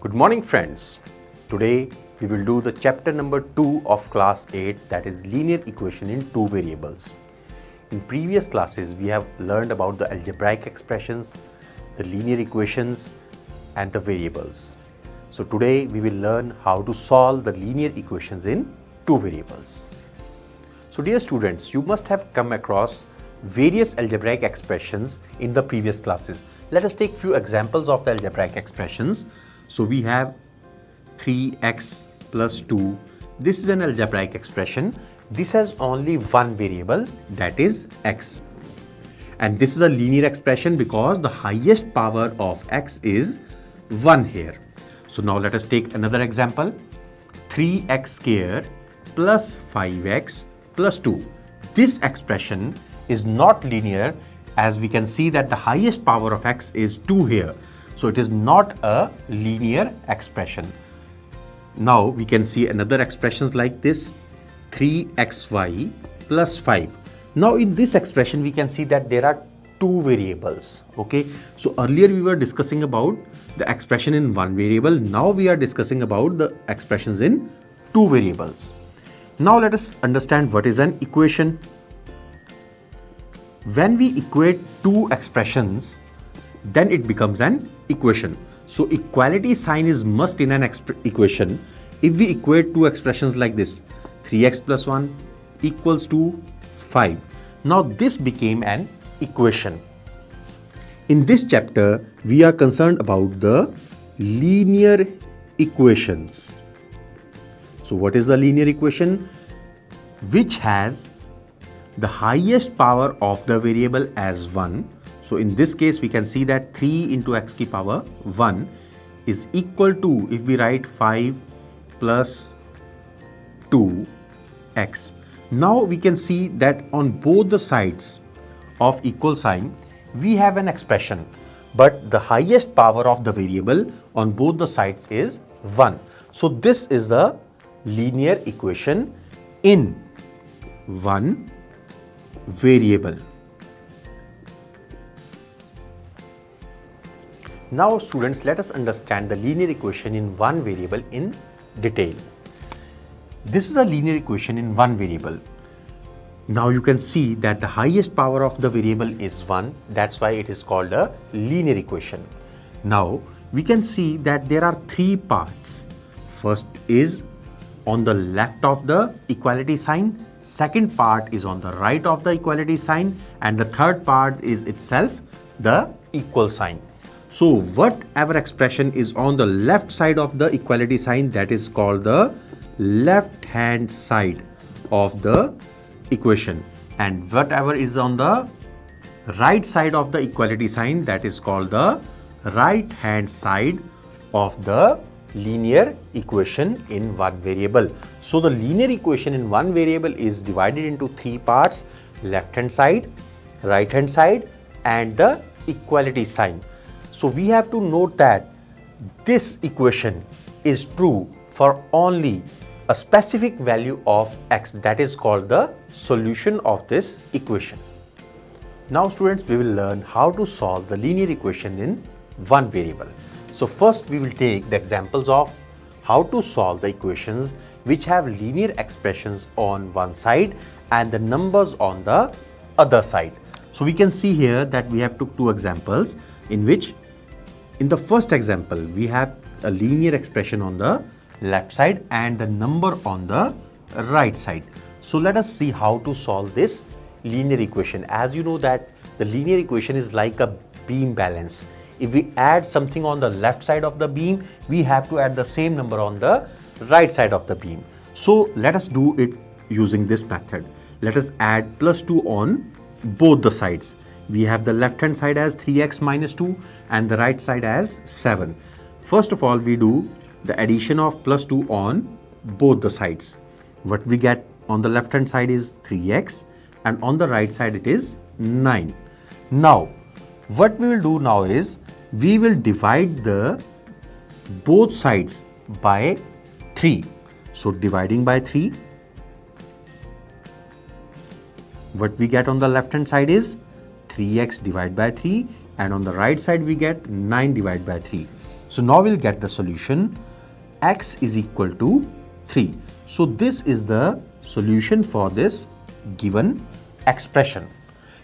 Good morning friends. Today we will do the chapter number 2 of class 8, that is linear equation in two variables. In previous classes we have learned about the algebraic expressions, the linear equations and the variables. So today we will learn how to solve the linear equations in two variables. So dear students, you must have come across various algebraic expressions in the previous classes. Let us take few examples of the algebraic expressions. So we have 3x plus 2. This is an algebraic expression. This has only one variable, that is x. And this is a linear expression because the highest power of x is 1 here. So now let us take another example. 3x squared plus 5x plus 2. This expression is not linear, as we can see that the highest power of x is 2 here. So it is not a linear expression. Now we can see another expressions like this, 3xy plus 5. Now in this expression we can see that there are two variables. Okay, so earlier we were discussing about the expression in one variable. Now we are discussing about the expressions in two variables. Now let us understand what is an equation. When we equate two expressions, then it becomes an equation. So equality sign is must in an equation. If we equate two expressions like this, 3x plus 1 equals to 5. Now this became an equation. In this chapter, we are concerned about the linear equations. So what is the linear equation? Which has the highest power of the variable as 1. So in this case, we can see that 3 into x ki power 1 is equal to, if we write 5 plus 2x. Now we can see that on both the sides of equal sign, we have an expression, but the highest power of the variable on both the sides is 1. So this is a linear equation in one variable. Now students, let us understand the linear equation in one variable in detail. This is a linear equation in one variable. Now you can see that the highest power of the variable is 1. That's why it is called a linear equation. Now we can see that there are three parts. First is on the left of the equality sign. Second part is on the right of the equality sign. And the third part is itself the equal sign. So whatever expression is on the left side of the equality sign, that is called the left hand side of the equation. And whatever is on the right side of the equality sign, that is called the right hand side of the linear equation in one variable. So the linear equation in one variable is divided into three parts: left hand side, right hand side and the equality sign. So we have to note that this equation is true for only a specific value of x, that is called the solution of this equation. Now students, we will learn how to solve the linear equation in one variable. So first we will take the examples of how to solve the equations which have linear expressions on one side and the numbers on the other side. So we can see here that we have took two examples, in which in the first example we have a linear expression on the left side and the number on the right side. So let us see how to solve this linear equation. As you know that the linear equation is like a beam balance. If we add something on the left side of the beam, we have to add the same number on the right side of the beam. So let us do it using this method. Let us add plus 2 on both the sides. We have the left hand side as 3x minus 2 and the right side as 7. First of all, we do the addition of plus 2 on both the sides. What we get on the left hand side is 3x and on the right side it is 9. Now what we will do now is we will divide the both sides by 3. So dividing by 3, what we get on the left hand side is 3x divided by 3 and on the right side we get 9 divided by 3. So now we'll get the solution. X is equal to 3. So this is the solution for this given expression.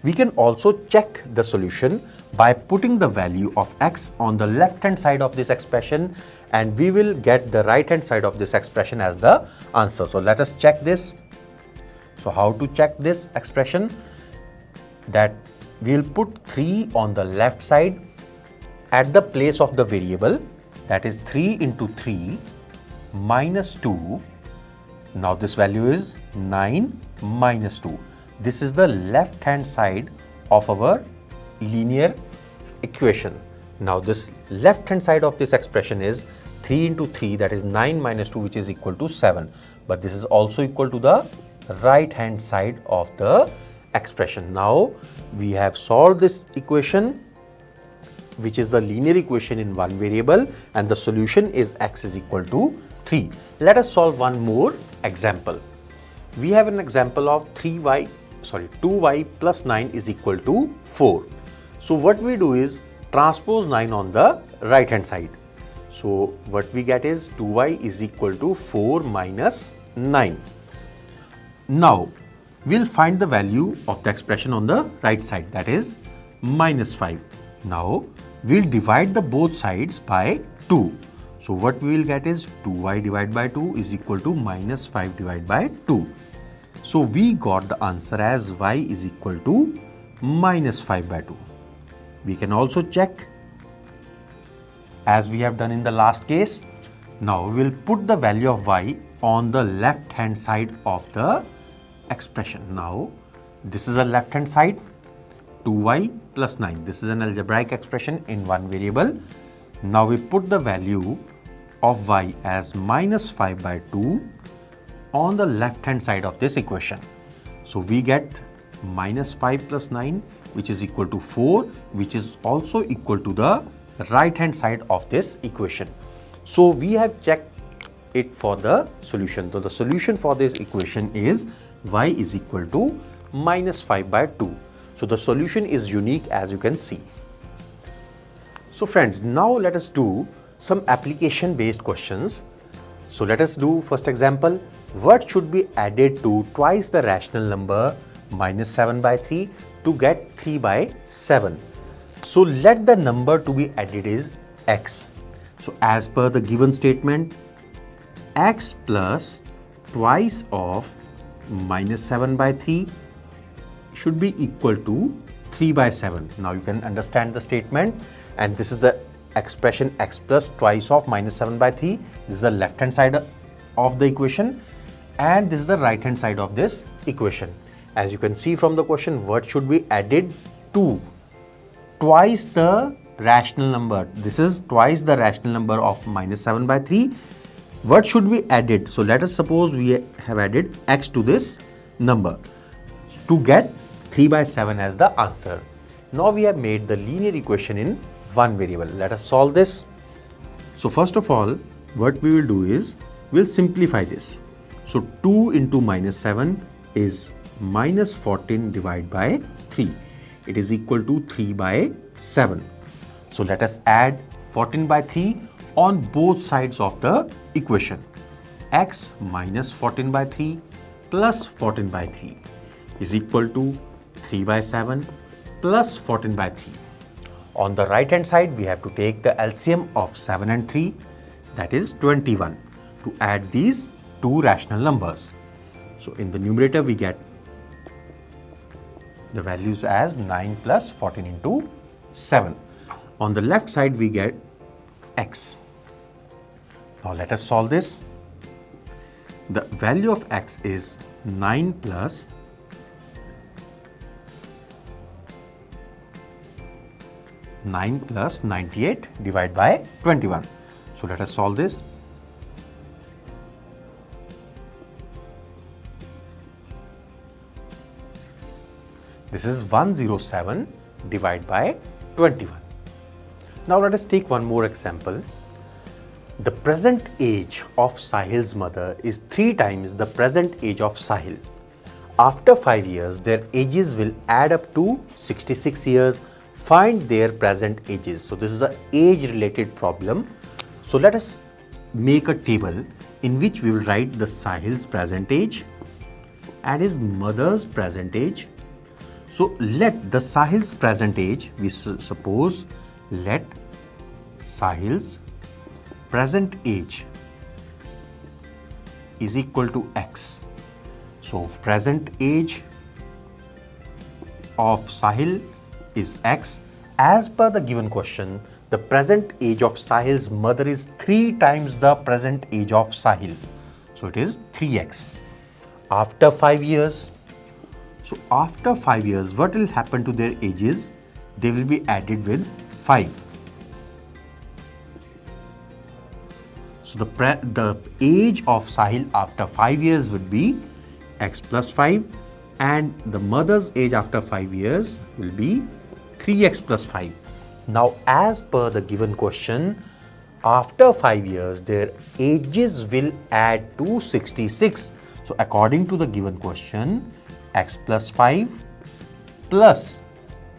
We can also check the solution by putting the value of x on the left hand side of this expression, and we will get the right hand side of this expression as the answer. So let us check this. So how to check this expression? That we will put 3 on the left side at the place of the variable, that is 3 into 3 minus 2. Now this value is 9 minus 2. This is the left hand side of our linear equation. Now this left hand side of this expression is 3 into 3, that is 9 minus 2, which is equal to 7. But this is also equal to the right hand side of the expression. Now we have solved this equation, which is the linear equation in one variable, and the solution is x is equal to 3. Let us solve one more example. We have an example of 2y plus 9 is equal to 4. So what we do is transpose 9 on the right hand side. So what we get is 2y is equal to 4 minus 9. Now we'll find the value of the expression on the right side, that is minus 5. Now we'll divide the both sides by 2. So what we will get is 2y divided by 2 is equal to minus 5 divided by 2. So we got the answer as y is equal to minus 5 by 2. We can also check as we have done in the last case. Now we will put the value of y on the left hand side of the expression. Now this is a left hand side, 2y plus 9. This is an algebraic expression in one variable. Now we put the value of y as minus 5 by 2 on the left hand side of this equation. So we get minus 5 plus 9, which is equal to 4, which is also equal to the right hand side of this equation. So we have checked it for the solution. So the solution for this equation is y is equal to minus 5 by 2. So the solution is unique, as you can see. So friends, now let us do some application based questions. So let us do first example. What should be added to twice the rational number minus 7 by 3 to get 3 by 7? So let the number to be added is x. So as per the given statement, x plus twice of minus 7 by 3 should be equal to 3 by 7. Now you can understand the statement, and this is the expression x plus twice of minus 7 by 3. This is the left hand side of the equation, and this is the right hand side of this equation. As you can see from the question, what should be added to twice the rational number? This is twice the rational number of minus 7 by 3. What should be added? So let us suppose we have added x to this number to get 3 by 7 as the answer. Now we have made the linear equation in one variable. Let us solve this. So first of all, what we will do is we'll simplify this. So 2 into minus 7 is minus 14 divided by 3. It is equal to 3 by 7. So let us add 14 by 3 on both sides of the equation. X minus 14 by 3 plus 14 by 3 is equal to 3 by 7 plus 14 by 3. On the right hand side, we have to take the LCM of 7 and 3, that is 21, to add these two rational numbers. So in the numerator, we get the values as 9 plus 14 into 7. On the left side, we get x. Now let us solve this. The value of x is 9 plus 98 divided by 21. So let us solve this. This is 107 divided by 21. Now let us take one more example. The present age of Sahil's mother is 3 times the present age of Sahil. After 5 years, their ages will add up to 66 years, find their present ages. So this is the age related problem. So let us make a table in which we will write the Sahil's present age and his mother's present age. So let the Sahil's present age, we suppose, let Sahil's present age is equal to X. So present age of Sahil is X. As per the given question, the present age of Sahil's mother is 3 times the present age of Sahil. So it is 3x. After 5 years, so after 5 years, what will happen to their ages? They will be added with 5. So the age of Sahil after 5 years would be x plus 5, and the mother's age after 5 years will be 3x plus 5. Now as per the given question, after 5 years their ages will add to 66. So according to the given question, x plus 5 plus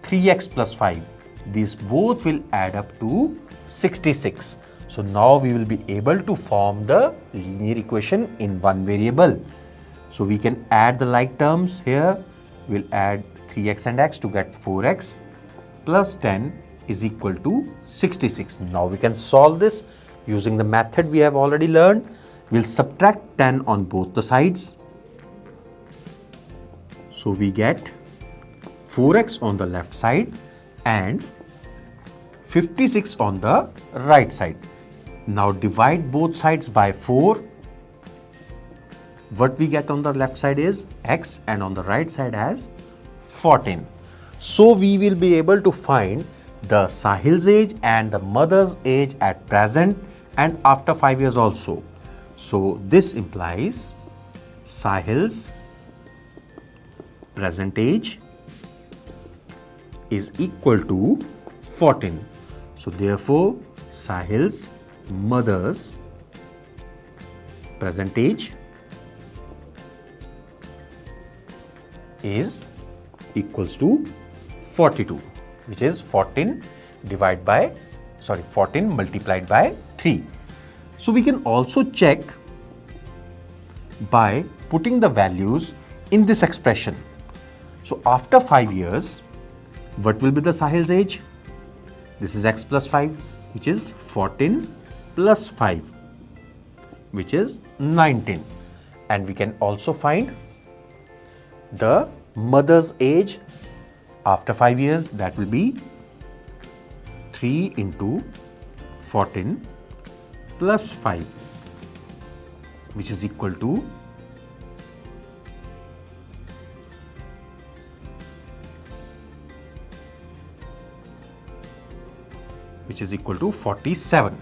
3x plus 5, these both will add up to 66. So now we will be able to form the linear equation in one variable. So we can add the like terms here. We'll add 3x and x to get 4x plus 10 is equal to 66. Now we can solve this using the method we have already learned. We'll subtract 10 on both the sides. So we get 4x on the left side and 56 on the right side. Now divide both sides by 4. What we get on the left side is x and on the right side as 14. So we will be able to find the Sahil's age and the mother's age at present and after 5 years also. So this implies Sahil's present age is equal to 14. So therefore Sahil's mother's present age is equals to 42, which is 14 multiplied by 3. So we can also check by putting the values in this expression. So after 5 years, what will be the Sahil's age? This is x plus 5, which is 14 plus 5, which is 19. And we can also find the mother's age after 5 years, that will be 3 into 14 plus 5, which is equal to 47.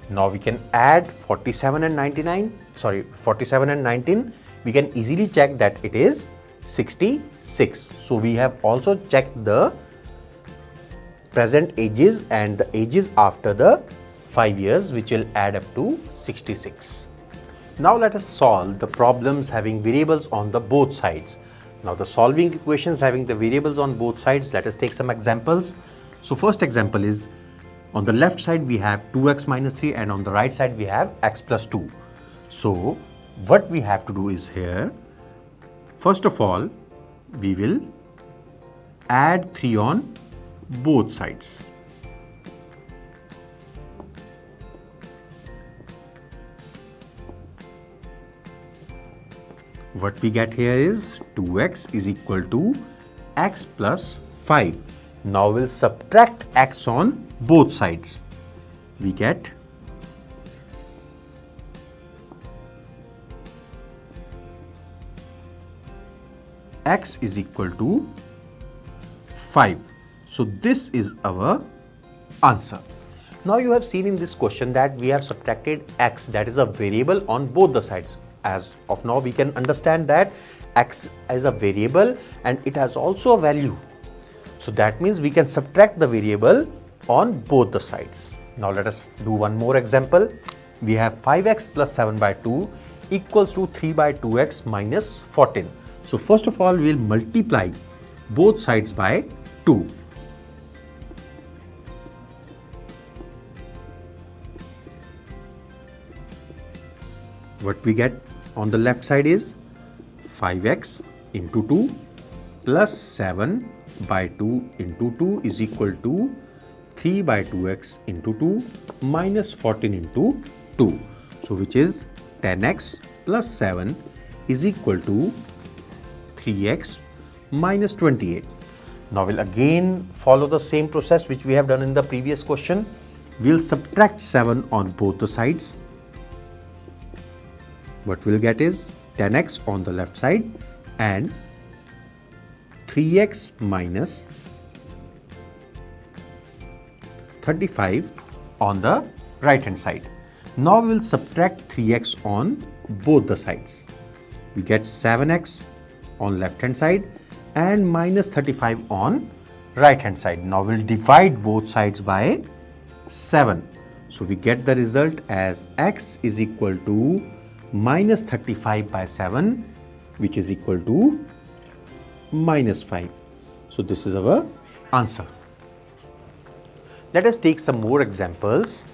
Now we can add 47 and 19. We can easily check that it is 66. So we have also checked the present ages and the ages after the 5 years, which will add up to 66. Now let us solve the problems having variables on the both sides. Now the solving equations having the variables on both sides, let us take some examples. So first example is, on the left side we have 2x minus 3 and on the right side we have x plus 2. So what we have to do is here, first of all, we will add 3 on both sides. What we get here is 2x is equal to x plus 5. Now we'll subtract x on both sides. We get x is equal to 5. So this is our answer. Now you have seen in this question that we have subtracted x, that is a variable, on both the sides. As of now we can understand that x is a variable and it has also a value. So that means we can subtract the variable on both the sides. Now let us do one more example. We have 5x plus 7 by 2 equals to 3 by 2x minus 14. So first of all, we will multiply both sides by 2. What we get on the left side is 5x into 2 plus 7 by 2 into 2 is equal to 3 by 2x into 2 minus 14 into 2. So which is 10x plus 7 is equal to 3x minus 28. Now we'll again follow the same process which we have done in the previous question. We'll subtract 7 on both the sides. What we'll get is 10x on the left side and 3x minus 35 on the right hand side. Now we will subtract 3x on both the sides. We get 7x on left hand side and minus 35 on right hand side. Now we'll divide both sides by 7. So we get the result as x is equal to minus 35 by 7, which is equal to minus 5. So this is our answer. Let us take some more examples.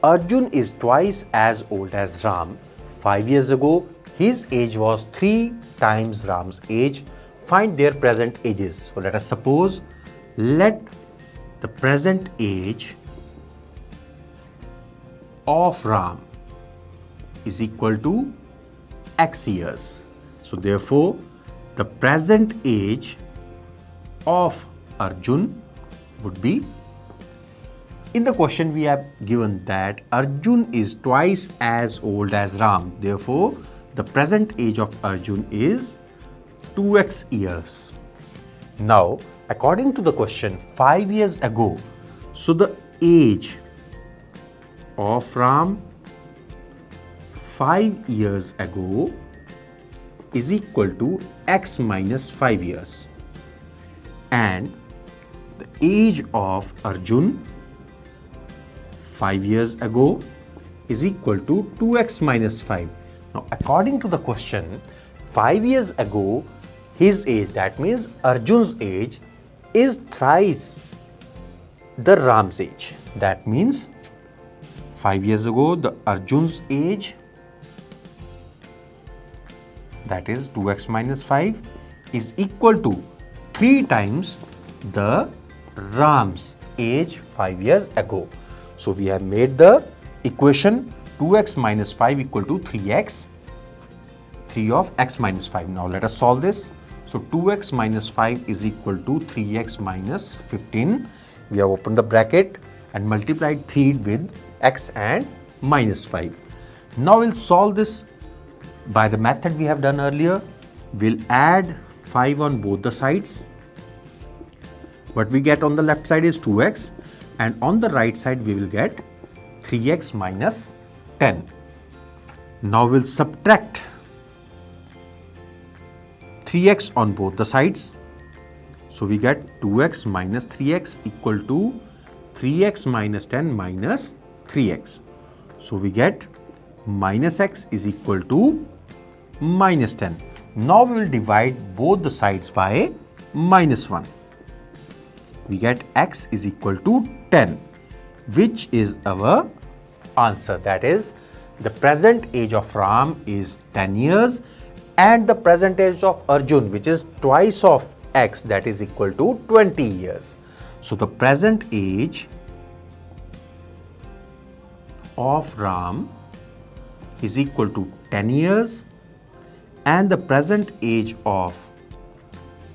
Arjun is twice as old as Ram. 5 years ago, his age was 3 times Ram's age. Find their present ages. So let us suppose, let the present age of Ram is equal to x years. So therefore, the present age of Arjun would be, in the question we have given that Arjun is twice as old as Ram. Therefore, the present age of Arjun is 2x years. Now, according to the question, 5 years ago, so the age of Ram 5 years ago is equal to x minus 5 years, and the age of Arjun 5 years ago is equal to 2x minus 5. Now according to the question, 5 years ago his age, that means Arjun's age, is thrice the Ram's age. That means 5 years ago the Arjun's age, that is 2x minus 5, is equal to 3 times the Ram's age 5 years ago. So we have made the equation 2x minus 5 equal to 3x, 3 of x minus 5. Now let us solve this. So 2x minus 5 is equal to 3x minus 15. We have opened the bracket and multiplied 3 with x and minus 5. Now we'll solve this by the method we have done earlier. We'll add 5 on both the sides. What we get on the left side is 2x, and on the right side we will get 3x minus 10. Now we'll subtract 3x on both the sides. So we get 2x minus 3x equal to 3x minus 10 minus 3x. So we get minus x is equal to minus 10. Now we will divide both the sides by minus 1. We get x is equal to 10, which is our answer. That is, the present age of Ram is 10 years and the present age of Arjun, which is twice of x, that is equal to 20 years. So the present age of Ram is equal to 10 years and the present age of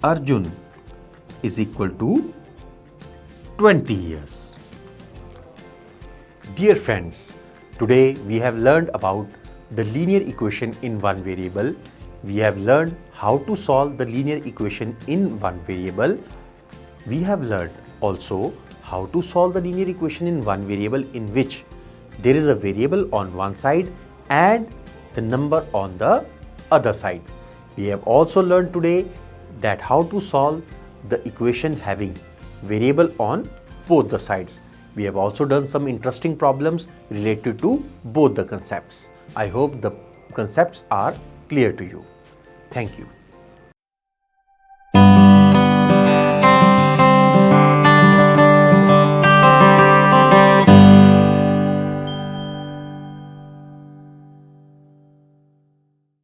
Arjun is equal to 20 years. Dear friends, today we have learned about the linear equation in one variable. We have learned how to solve the linear equation in one variable. We have learned also how to solve the linear equation in one variable in which there is a variable on one side and the number on the other side. We have also learned today that how to solve the equation having variable on both the sides. We have also done some interesting problems related to both the concepts. I hope the concepts are clear to you. Thank you.